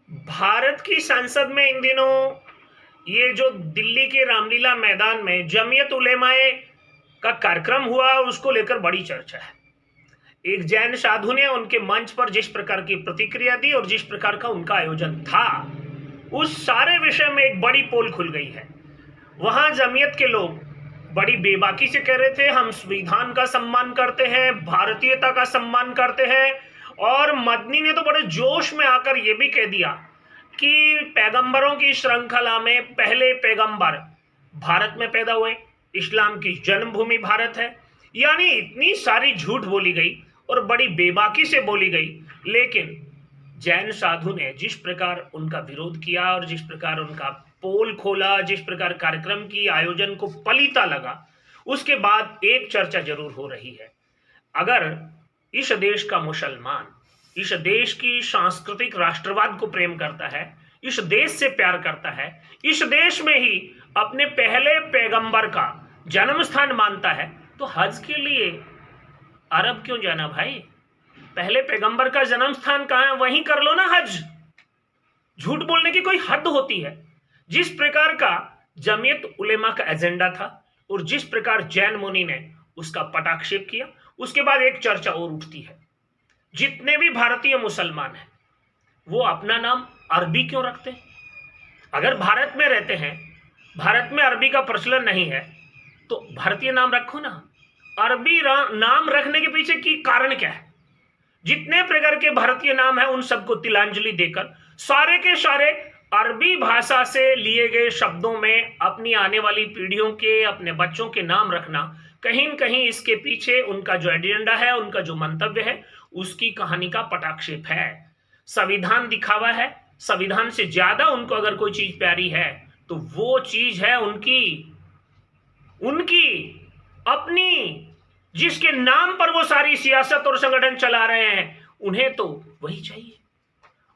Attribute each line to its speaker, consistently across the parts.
Speaker 1: भारत की संसद में इन दिनों ये जो दिल्ली के रामलीला मैदान में जमीयत उलेमाए का कार्यक्रम हुआ, उसको लेकर बड़ी चर्चा है। एक जैन साधु ने उनके मंच पर जिस प्रकार की प्रतिक्रिया दी और जिस प्रकार का उनका आयोजन था, उस सारे विषय में एक बड़ी पोल खुल गई है। वहां जमीयत के लोग बड़ी बेबाकी से कह रहे थे, हम संविधान का सम्मान करते हैं, भारतीयता का सम्मान करते हैं। और मदनी ने तो बड़े जोश में आकर यह भी कह दिया कि पैगंबरों की श्रृंखला में पहले पैगंबर भारत में पैदा हुए, इस्लाम की जन्मभूमि भारत है। यानी इतनी सारी झूठ बोली गई और बड़ी बेबाकी से बोली गई। लेकिन जैन साधु ने जिस प्रकार उनका विरोध किया और जिस प्रकार उनका पोल खोला, जिस प्रकार कार्यक्रम की आयोजन को पलीता लगा, उसके बाद एक चर्चा जरूर हो रही है। अगर इस देश का मुसलमान इस देश की सांस्कृतिक राष्ट्रवाद को प्रेम करता है, इस देश से प्यार करता है, इस देश में ही अपने पहले पैगंबर का जन्म स्थान मानता है, तो हज के लिए अरब क्यों जाना भाई? पहले पैगंबर का जन्म स्थान कहाँ है, वहीं कर लो ना हज। झूठ बोलने की कोई हद होती है। जिस प्रकार का जमीयत उलेमा का एजेंडा था और जिस प्रकार जैन मुनि ने उसका पटाक्षेप किया, उसके बाद एक चर्चा और उठती है। जितने भी भारतीय मुसलमान हैं वो अपना नाम अरबी क्यों रखते हैं? अगर भारत में रहते हैं, भारत में अरबी का प्रचलन नहीं है, तो भारतीय नाम रखो ना। अरबी नाम रखने के पीछे की कारण क्या है? जितने प्रकार के भारतीय नाम है उन सबको तिलांजलि देकर सारे के सारे अरबी भाषा से लिए गए शब्दों में अपनी आने वाली पीढ़ियों के, अपने बच्चों के नाम रखना, कहीं न कहीं इसके पीछे उनका जो एजेंडा है, उनका जो मंतव्य है, उसकी कहानी का पटाक्षेप है। संविधान दिखावा है। संविधान से ज्यादा उनको अगर कोई चीज प्यारी है तो वो चीज है उनकी अपनी, जिसके नाम पर वो सारी सियासत और संगठन चला रहे हैं, उन्हें तो वही चाहिए।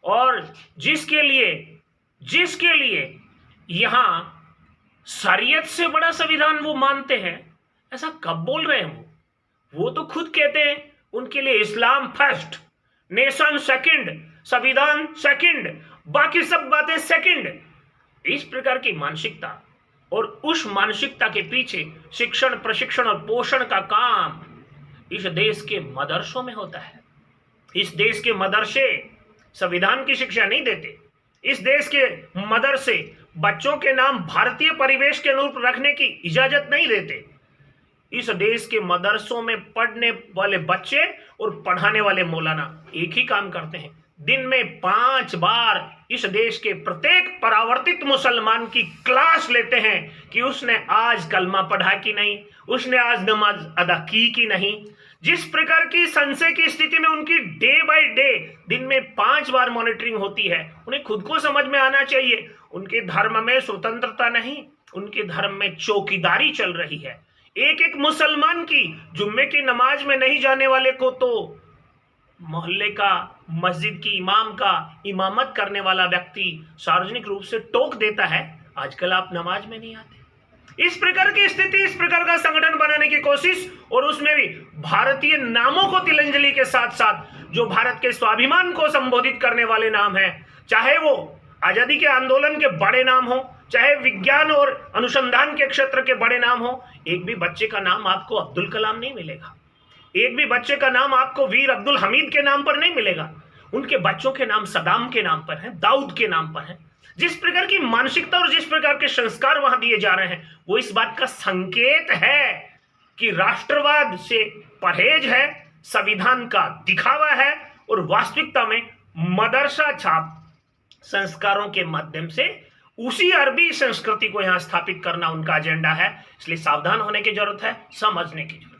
Speaker 1: और जिसके लिए यहां शरीयत से बड़ा संविधान वो मानते हैं, ऐसा कब बोल रहे हैं वो तो खुद कहते हैं उनके लिए इस्लाम फर्स्ट, नेशन सेकंड, संविधान सेकंड, बाकी सब बातें सेकंड। इस प्रकार की मानसिकता और उस मानसिकता के पीछे शिक्षण, प्रशिक्षण और पोषण का काम इस देश के मदरसों में होता है। इस देश के मदरसे संविधान की शिक्षा नहीं देते। इस देश के मदरसे बच्चों के नाम भारतीय परिवेश के अनुरूप रखने की इजाजत नहीं देते। इस देश के मदरसों में पढ़ने वाले बच्चे और पढ़ाने वाले मौलाना एक ही काम करते हैं। दिन में 5 बार इस देश के प्रत्येक परावर्तित मुसलमान की क्लास लेते हैं कि उसने आज कलमा पढ़ा कि नहीं, उसने आज नमाज अदा की कि नहीं। जिस प्रकार की संशय की स्थिति में उनकी डे बाय डे दिन में 5 बार मॉनिटरिंग होती है, उन्हें खुद को समझ में आना चाहिए उनके धर्म में स्वतंत्रता नहीं, उनके धर्म में चौकीदारी चल रही है। एक एक मुसलमान की जुम्मे की नमाज में नहीं जाने वाले को तो मोहल्ले का, मस्जिद की इमाम का इमामत करने वाला व्यक्ति सार्वजनिक रूप से टोक देता है, आजकल आप नमाज में नहीं आते। इस प्रकार की स्थिति, इस प्रकार का संगठन बनाने की कोशिश, और उसमें भी भारतीय नामों को तिलांजलि के साथ साथ जो भारत के स्वाभिमान को संबोधित करने वाले नाम हैं, चाहे वो आजादी के आंदोलन के बड़े नाम हो, चाहे विज्ञान और अनुसंधान के क्षेत्र के बड़े नाम हो, एक भी बच्चे का नाम आपको अब्दुल कलाम नहीं मिलेगा। एक भी बच्चे का नाम आपको वीर अब्दुल हमीद के नाम पर नहीं मिलेगा। उनके बच्चों के नाम सदाम के नाम पर हैं, दाऊद के नाम पर हैं। जिस प्रकार की मानसिकता और जिस प्रकार के संस्कार वहां दिए जा रहे हैं, वो इस बात का संकेत है कि राष्ट्रवाद से परहेज है, संविधान का दिखावा है और वास्तविकता में मदरसा छाप संस्कारों के माध्यम से उसी अरबी संस्कृति को यहां स्थापित करना उनका एजेंडा है। इसलिए सावधान होने की जरूरत है, समझने की जरूरत है।